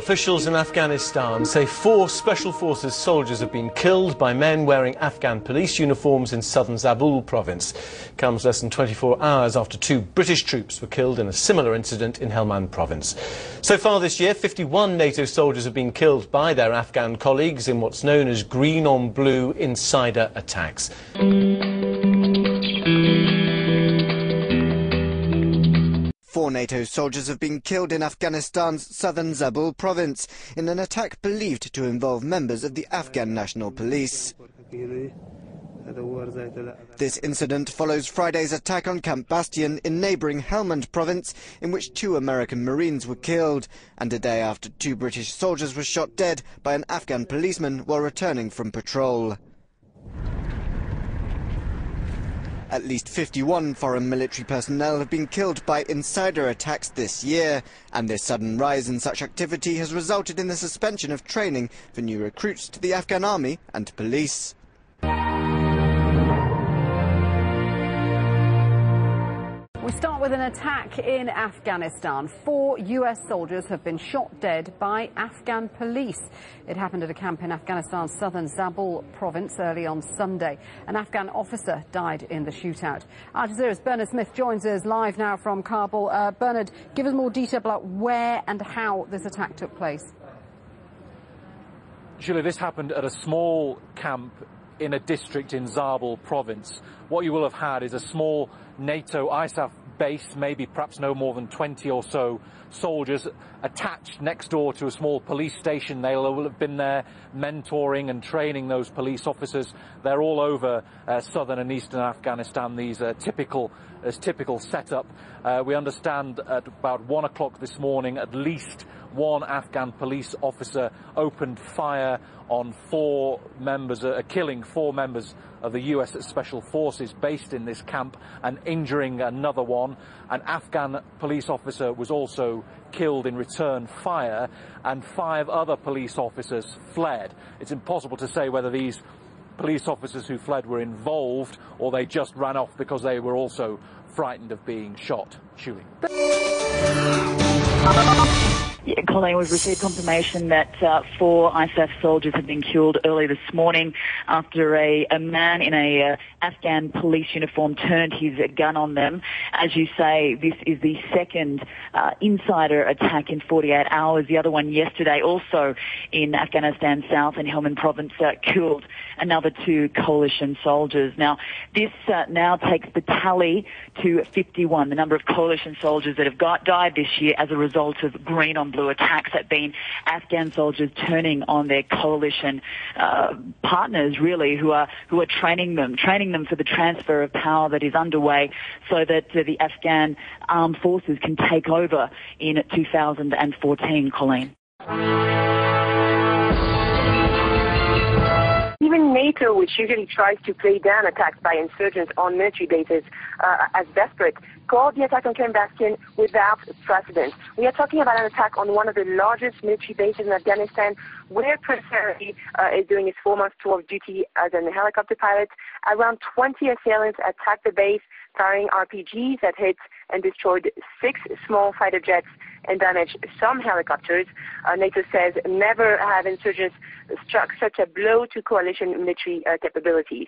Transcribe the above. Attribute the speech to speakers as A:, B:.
A: Officials in Afghanistan say 4 Special Forces soldiers have been killed by men wearing Afghan police uniforms in southern Zabul province. It comes less than 24 hours after 2 British troops were killed in a similar incident in Helmand province. So far this year, 51 NATO soldiers have been killed by their Afghan colleagues in what's known as green-on-blue insider attacks.
B: 4 NATO soldiers have been killed in Afghanistan's southern Zabul province in an attack believed to involve members of the Afghan National Police. This incident follows Friday's attack on Camp Bastion in neighbouring Helmand province, in which 2 American Marines were killed, and a day after 2 British soldiers were shot dead by an Afghan policeman while returning from patrol. At least 51 foreign military personnel have been killed by insider attacks this year, and this sudden rise in such activity has resulted in the suspension of training for new recruits to the Afghan army and police.
C: We start with an attack in Afghanistan. 4 US soldiers have been shot dead by Afghan police. It happened at a camp in Afghanistan's southern Zabul province early on Sunday. An Afghan officer died in the shootout. Al Jazeera's Bernard Smith joins us live now from Kabul. Bernard, give us more detail about where and how this attack took place.
D: Julia, this happened at a small camp in a district in Zabul province. What you will have had is a small NATO ISAF base, maybe perhaps no more than 20 or so soldiers attached next door to a small police station. They will have been there mentoring and training those police officers. They're all over southern and eastern Afghanistan. These are typical setup. We understand at about 1 o'clock this morning, at least 1 Afghan police officer opened fire on 4 members, killing 4 members of the US Special Forces based in this camp and injuring another one. An Afghan police officer was also killed in return fire, and 5 other police officers fled. It's impossible to say whether these police officers who fled were involved or they just ran off because they were also frightened of being shot. Julie.
E: Colleen, we've received confirmation that 4 ISAF soldiers have been killed early this morning after a man in a Afghan police uniform turned his gun on them. As you say, this is the second insider attack in 48 hours. The other one yesterday, also in Afghanistan South in Helmand province, killed another 2 coalition soldiers. Now, this now takes the tally to 51, the number of coalition soldiers that have died this year as a result of green-on-blue attacks. That been Afghan soldiers turning on their coalition partners, really, who are training them for the transfer of power that is underway, so that the Afghan armed forces can take over in 2014. Colleen.
F: Even NATO, which usually tries to play down attacks by insurgents on military bases as desperate, called the attack on Camp Bastion without precedent. We are talking about an attack on one of the largest military bases in Afghanistan, where Prince Harry is doing his 4-month tour of duty as a helicopter pilot. Around 20 assailants attacked the base, firing RPGs that hit and destroyed 6 small fighter jets and damaged some helicopters. NATO says never have insurgents struck such a blow to coalition military capabilities.